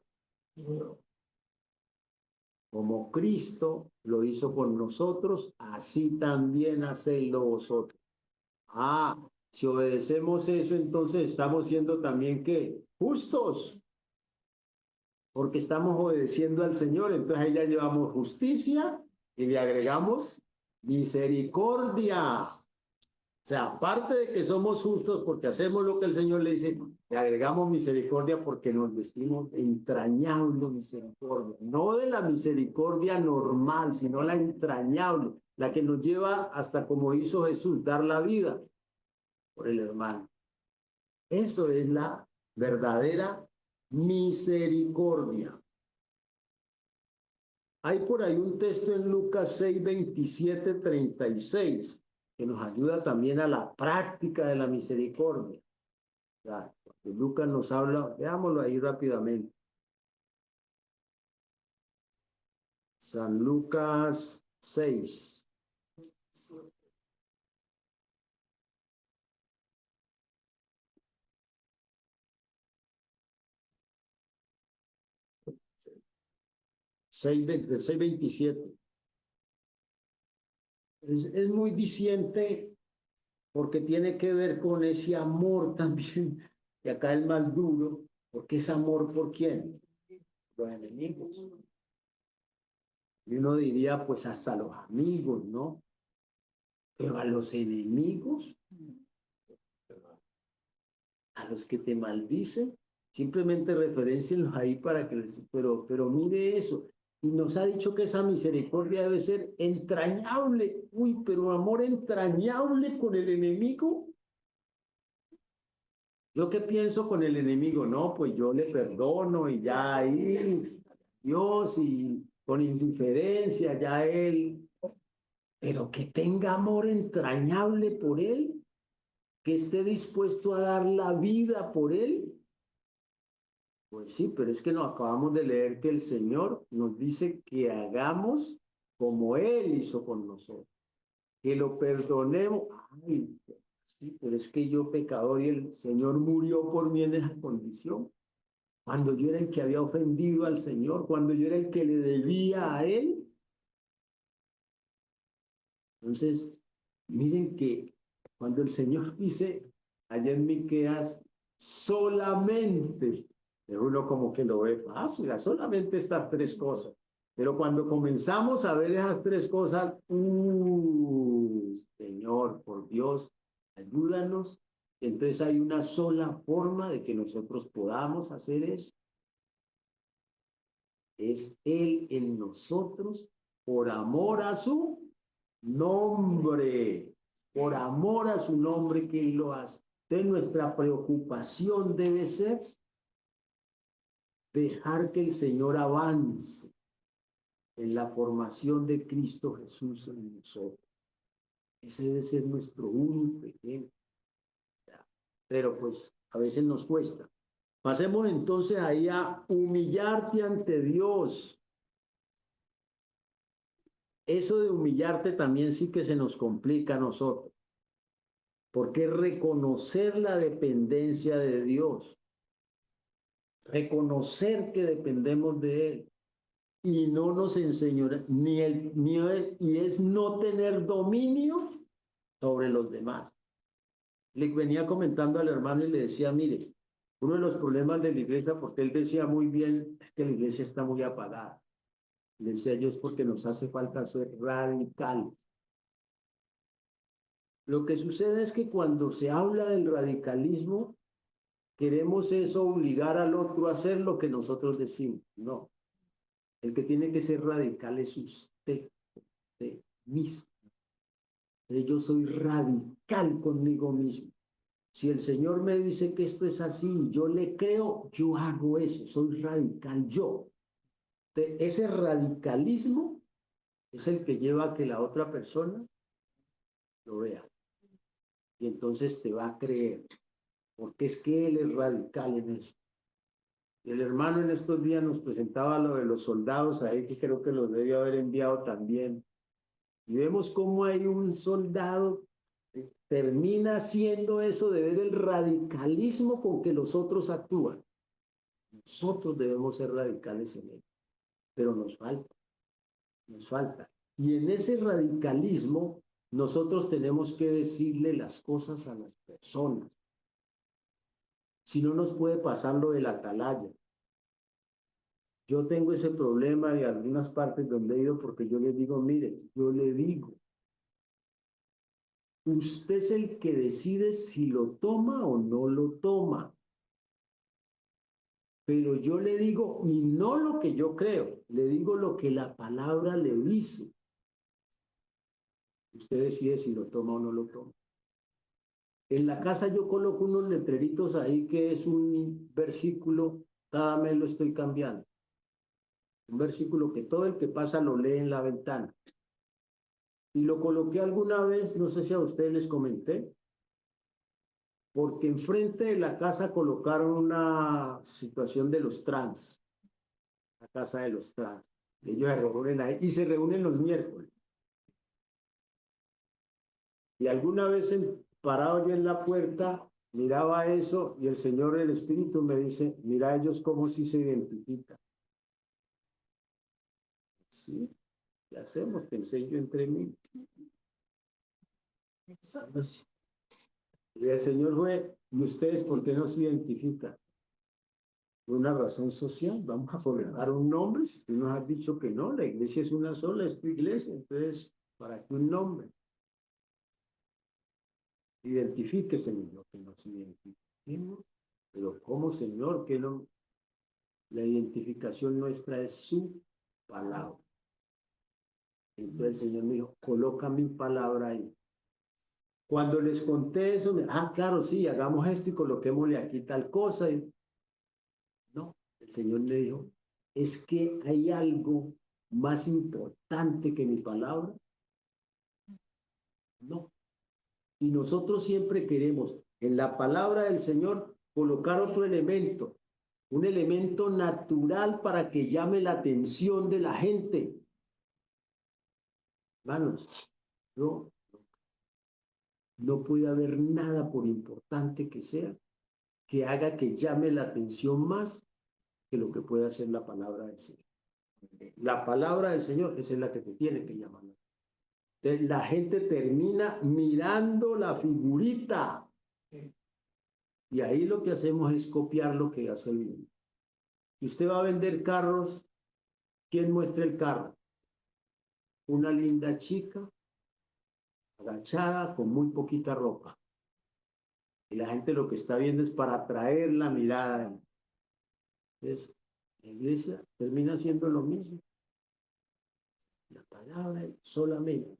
como Cristo lo hizo con nosotros, así también hacedlo vosotros. Ah, si obedecemos eso, entonces estamos siendo también ¿qué? Justos, porque estamos obedeciendo al Señor. Entonces ahí ya llevamos justicia y le agregamos misericordia. O sea, aparte de que somos justos porque hacemos lo que el Señor le dice, le agregamos misericordia porque nos vestimos entrañable misericordia. No de la misericordia normal, sino la entrañable, la que nos lleva hasta, como hizo Jesús, dar la vida por el hermano. Eso es la verdadera misericordia. Hay por ahí un texto en Lucas 6, 27, 36, que nos ayuda también a la práctica de la misericordia. Claro, porque Lucas nos habla, veámoslo ahí rápidamente. San Lucas 6. Del 6:27. Es muy diciente porque tiene que ver con ese amor también, que acá es más duro, porque es amor por quién, los enemigos. Y uno diría, pues hasta los amigos, ¿no? Pero a los enemigos, a los que te maldicen, simplemente referéncienlos ahí para que les... Pero mire eso. Y nos ha dicho que esa misericordia debe ser entrañable. Uy, pero amor entrañable con el enemigo. ¿Yo qué pienso con el enemigo? No, pues yo le perdono y ya ahí, Dios, y con indiferencia, ya él, pero que tenga amor entrañable por él, que esté dispuesto a dar la vida por él. Pues sí, pero es que nos acabamos de leer que el Señor nos dice que hagamos como Él hizo con nosotros, que lo perdonemos. Ay, sí, pero es que yo pecador y el Señor murió por mí en esa condición. Cuando yo era el que había ofendido al Señor, cuando yo era el que le debía a Él. Entonces, miren que cuando el Señor dice allá en Miqueas, solamente, uno como que lo ve fácil, solamente estas tres cosas. Pero cuando comenzamos a ver esas tres cosas, Señor, por Dios, ayúdanos. Entonces hay una sola forma de que nosotros podamos hacer eso. Es Él en nosotros por amor a su nombre, por amor a su nombre que Él lo hace. Entonces nuestra preocupación debe ser dejar que el Señor avance en la formación de Cristo Jesús en nosotros. Ese debe ser nuestro único ejemplo. Pero pues a veces nos cuesta. Pasemos entonces ahí a humillarte ante Dios. Eso de humillarte también sí que se nos complica a nosotros, porque reconocer la dependencia de Dios, reconocer que dependemos de Él y no nos enseñó y es no tener dominio sobre los demás. Le venía comentando al hermano y le decía, mire, uno de los problemas de la iglesia, porque él decía muy bien, es que la iglesia está muy apagada. Le decía yo, es porque nos hace falta ser radicales. Lo que sucede es que cuando se habla del radicalismo, queremos eso obligar al otro a hacer lo que nosotros decimos. No, el que tiene que ser radical es usted mismo. Yo soy radical conmigo mismo. Si el Señor me dice que esto es así, yo le creo, yo hago eso, soy radical yo. Ese radicalismo es el que lleva a que la otra persona lo vea. Y entonces te va a creer, porque es que él es radical en eso. El hermano en estos días nos presentaba lo de los soldados ahí, que creo que los debió haber enviado también. Y vemos cómo hay un soldado que termina haciendo eso de ver el radicalismo con que los otros actúan. Nosotros debemos ser radicales en él, pero nos falta, nos falta. Y en ese radicalismo nosotros tenemos que decirle las cosas a las personas. Si no nos puede pasar lo del atalaya. Yo tengo ese problema y algunas partes donde he ido porque yo les digo, mire, yo le digo, usted es el que decide si lo toma o no lo toma. Pero yo le digo, y no lo que yo creo, le digo lo que la palabra le dice. Usted decide si lo toma o no lo toma. En la casa yo coloco unos letreritos ahí que es un versículo, cada mes lo estoy cambiando. Un versículo que todo el que pasa lo lee en la ventana. Y lo coloqué alguna vez, no sé si a ustedes les comenté, porque enfrente de la casa colocaron una situación de los trans, la casa de los trans. Ellos se reúnen ahí y se reúnen los miércoles. Y alguna vez parado yo en la puerta, miraba eso y el Señor, el Espíritu me dice, mira ellos cómo sí se identifican. Sí, ¿qué hacemos? Pensé yo entre mí. Y el Señor fue, ¿y ustedes por qué no se identifican? Por una razón social, vamos a colocar un nombre, si tú nos has dicho que no, la iglesia es una sola, es tu iglesia, entonces, ¿para qué un nombre? Identifíquese, lo que nos identifiquemos, pero ¿cómo, Señor? Que no, la identificación nuestra es su palabra. Entonces el Señor me dijo, coloca mi palabra ahí. Cuando les conté eso, claro, sí, hagamos esto y coloquémosle aquí tal cosa. No, el Señor me dijo, es que hay algo más importante que mi palabra. No. Y nosotros siempre queremos en la palabra del Señor colocar otro elemento, un elemento natural para que llame la atención de la gente. Hermanos, no puede haber nada, por importante que sea, que haga que llame la atención más que lo que puede hacer la palabra del Señor. La palabra del Señor esa es la que te tiene que llamar. Entonces, la gente termina mirando la figurita. Y ahí lo que hacemos es copiar lo que hace el mundo. Si usted va a vender carros, ¿quién muestra el carro? Una linda chica, agachada, con muy poquita ropa. Y la gente lo que está viendo es para atraer la mirada. Entonces, la iglesia termina siendo lo mismo. La palabra solamente.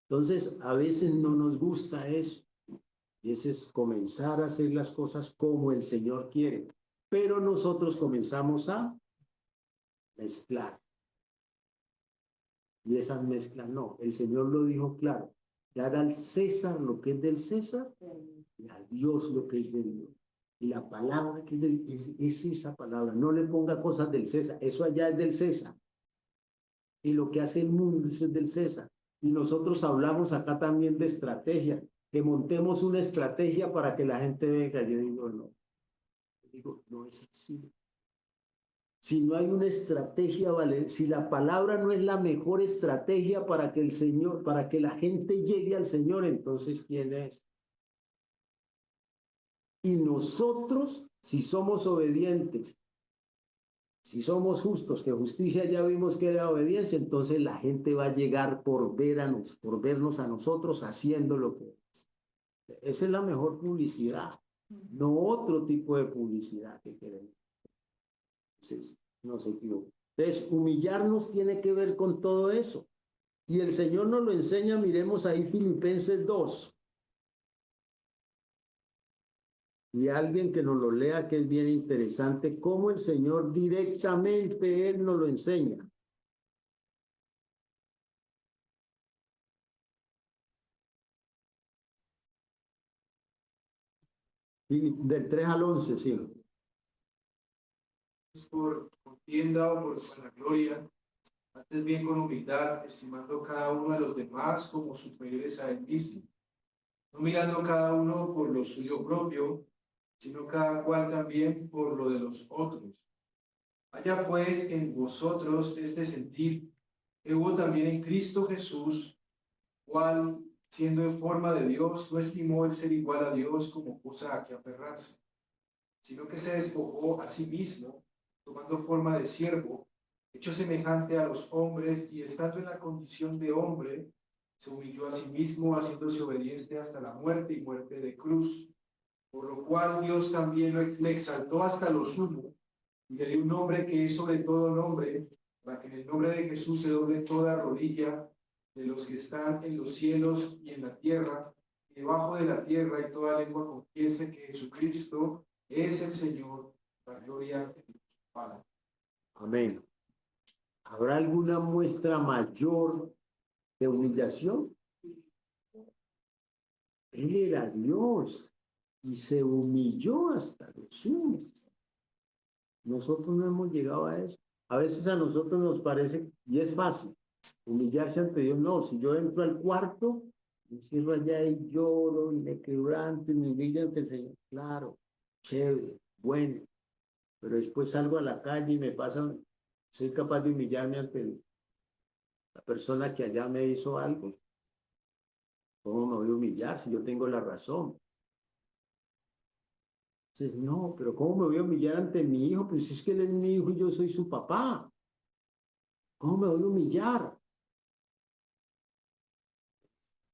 Entonces, a veces no nos gusta eso. Y ese es comenzar a hacer las cosas como el Señor quiere. Pero nosotros comenzamos a mezclar. Y esas mezclas no. El Señor lo dijo claro. Dar al César lo que es del César y a Dios lo que es de Dios. Y la palabra que es esa palabra. No le ponga cosas del César. Eso allá es del César. Y lo que hace el mundo, eso es del César. Y nosotros hablamos acá también de estrategia. Que montemos una estrategia para que la gente venga. Yo digo, no. Yo digo, no es así. Si no hay una estrategia, vale, si la palabra no es la mejor estrategia para que el Señor, para que la gente llegue al Señor, entonces ¿quién es? Y nosotros, si somos obedientes, si somos justos, que justicia ya vimos que era obediencia, entonces la gente va a llegar por vernos a nosotros haciendo lo que es. Esa es la mejor publicidad, no otro tipo de publicidad que queremos. Entonces, no se equivoque. Entonces, humillarnos tiene que ver con todo eso. Y el Señor nos lo enseña, miremos ahí Filipenses 2. Y alguien que nos lo lea, que es bien interesante, cómo el Señor directamente, Él nos lo enseña. Y del 3 al 11, sí. Por contienda o por vanagloria, antes bien con humildad, estimando cada uno de los demás como superiores a él mismo, no mirando cada uno por lo suyo propio, sino cada cual también por lo de los otros. Haya pues en vosotros este sentir que hubo también en Cristo Jesús, cual, siendo en forma de Dios, no estimó el ser igual a Dios como cosa a que aferrarse, sino que se despojó a sí mismo, tomando forma de siervo, hecho semejante a los hombres, y estando en la condición de hombre, se humilló a sí mismo, haciéndose obediente hasta la muerte y muerte de cruz, por lo cual Dios también le exaltó hasta lo sumo, y le dio un nombre que es sobre todo nombre, para que en el nombre de Jesús se doble toda rodilla de los que están en los cielos y en la tierra, y debajo de la tierra, y toda lengua confiese que Jesucristo es el Señor, la gloria de Dios Padre. Amén. ¿Habrá alguna muestra mayor de humillación? Él era Dios y se humilló hasta lo sumo. Nosotros no hemos llegado a eso. A veces a nosotros nos parece, y es fácil, humillarse ante Dios. No, si yo entro al cuarto, me cierro allá y lloro y me quebranto y me humillo ante el Señor. Claro, chévere, bueno, pero después salgo a la calle y me pasa, soy capaz de humillarme ante la persona que allá me hizo algo. ¿Cómo me voy a humillar si yo tengo la razón? Entonces, no, pero ¿cómo me voy a humillar ante mi hijo? Pues es que él es mi hijo y yo soy su papá. ¿Cómo me voy a humillar?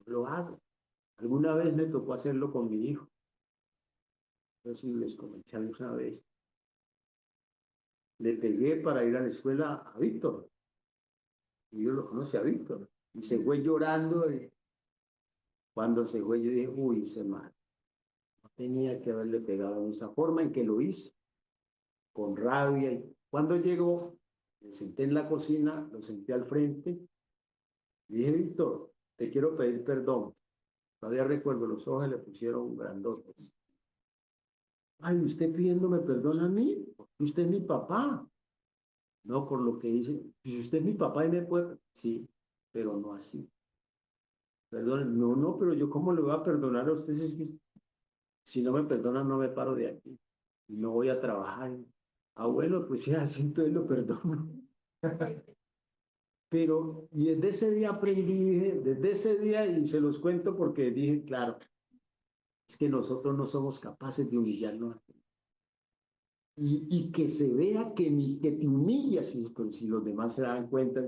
Lo hago. Alguna vez me tocó hacerlo con mi hijo. No sé si les comenté alguna vez. Le pegué para ir a la escuela a Víctor. Y yo lo conocí a Víctor. Y se fue llorando. Cuando se fue, yo dije, uy, hice mal. No tenía que haberle pegado de esa forma en que lo hice, con rabia. Y cuando llegó, me senté en la cocina, lo senté al frente, y dije, Víctor, te quiero pedir perdón. Todavía recuerdo, los ojos le pusieron grandotes. Ay, ¿usted pidiéndome perdón a mí? Usted es mi papá. No, por lo que dice, si usted es mi papá y me puede... Sí, pero no así. Perdón, no, no, pero yo cómo le voy a perdonar a usted si no me perdona no me paro de aquí y no voy a trabajar. Ah, bueno, pues sí, así entonces lo perdono. Pero y desde ese día aprendí, desde ese día, y se los cuento porque dije, claro, es que nosotros no somos capaces de humillarnos. Y que se vea que te humillas, si los demás se dan cuenta,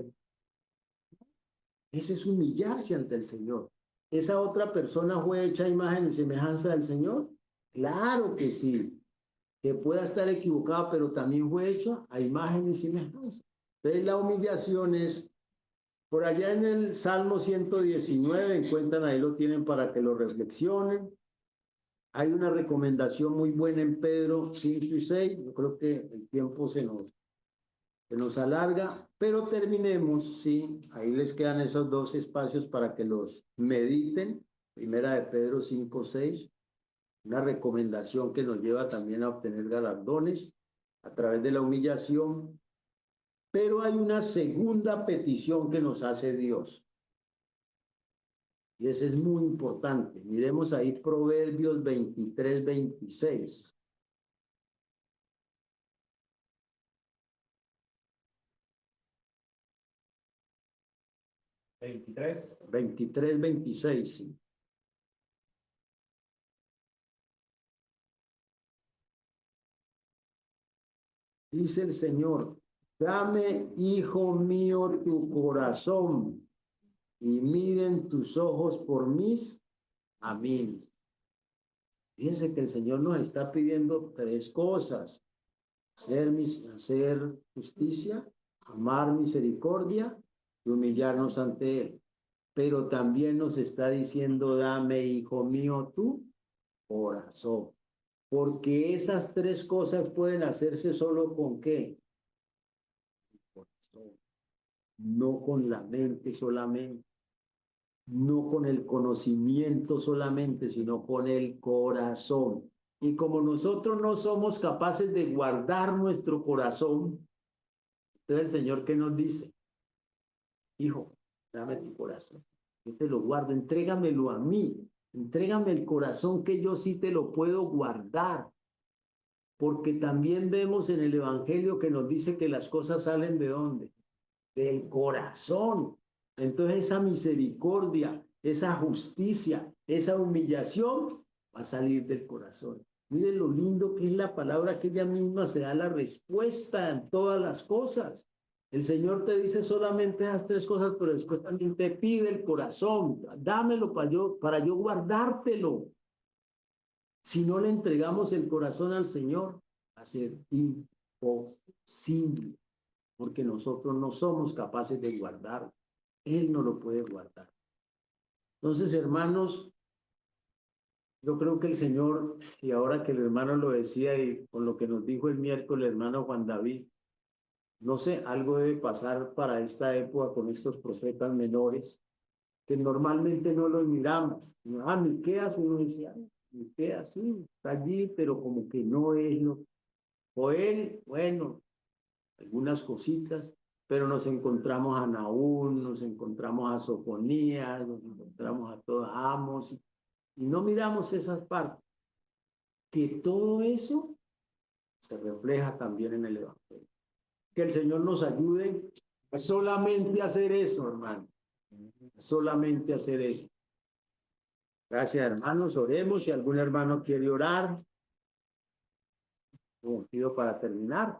eso es humillarse ante el Señor. ¿Esa otra persona fue hecha a imagen y semejanza del Señor? Claro que sí, que pueda estar equivocado, pero también fue hecho a imagen y semejanza. Entonces la humillación es, por allá en el Salmo 119, encuentran, ahí lo tienen para que lo reflexionen. Hay una recomendación muy buena en Pedro 5 y 6. Yo creo que el tiempo se nos alarga, pero terminemos, sí, ahí les quedan esos dos espacios para que los mediten. Primera de Pedro 5, 6, una recomendación que nos lleva también a obtener galardones a través de la humillación, pero hay una segunda petición que nos hace Dios. Y ese es muy importante. Miremos ahí Proverbios 23, 26. 23. 23, 26. Sí. Dice el Señor, dame, hijo mío, tu corazón y miren tus ojos por mis amigos. Fíjense que el Señor nos está pidiendo tres cosas: hacer justicia, amar misericordia y humillarnos ante Él. Pero también nos está diciendo, dame, hijo mío, tu corazón. Porque esas tres cosas pueden hacerse solo con ¿qué? Corazón. No con la mente solamente, no con el conocimiento solamente, sino con el corazón. Y como nosotros no somos capaces de guardar nuestro corazón, entonces el Señor, ¿qué nos dice? Hijo, dame tu corazón, yo te lo guardo, entrégamelo a mí, entrégame el corazón que yo sí te lo puedo guardar. Porque también vemos en el Evangelio que nos dice que las cosas salen ¿de dónde? Del corazón. Entonces esa misericordia, esa justicia, esa humillación va a salir del corazón. Miren lo lindo que es la palabra, que ella misma se da la respuesta en todas las cosas. El Señor te dice solamente esas tres cosas, pero después también te pide el corazón. Dámelo para yo guardártelo. Si no le entregamos el corazón al Señor, va a ser imposible, porque nosotros no somos capaces de guardarlo. Él no lo puede guardar. Entonces, hermanos, yo creo que el Señor, y ahora que el hermano lo decía y con lo que nos dijo el miércoles el hermano Juan David, no sé, algo debe pasar para esta época con estos profetas menores, que normalmente no los miramos. Miqueas, uno decía, Miqueas, sí, está allí, pero como que no es lo... Joel, bueno, algunas cositas, pero nos encontramos a Nahum, nos encontramos a Sofonías, nos encontramos a todos Amos, y no miramos esas partes, que todo eso se refleja también en el Evangelio. Que el Señor nos ayude a solamente hacer eso, hermano, solamente hacer eso. Gracias, hermanos, oremos. Si algún hermano quiere orar, pido para terminar.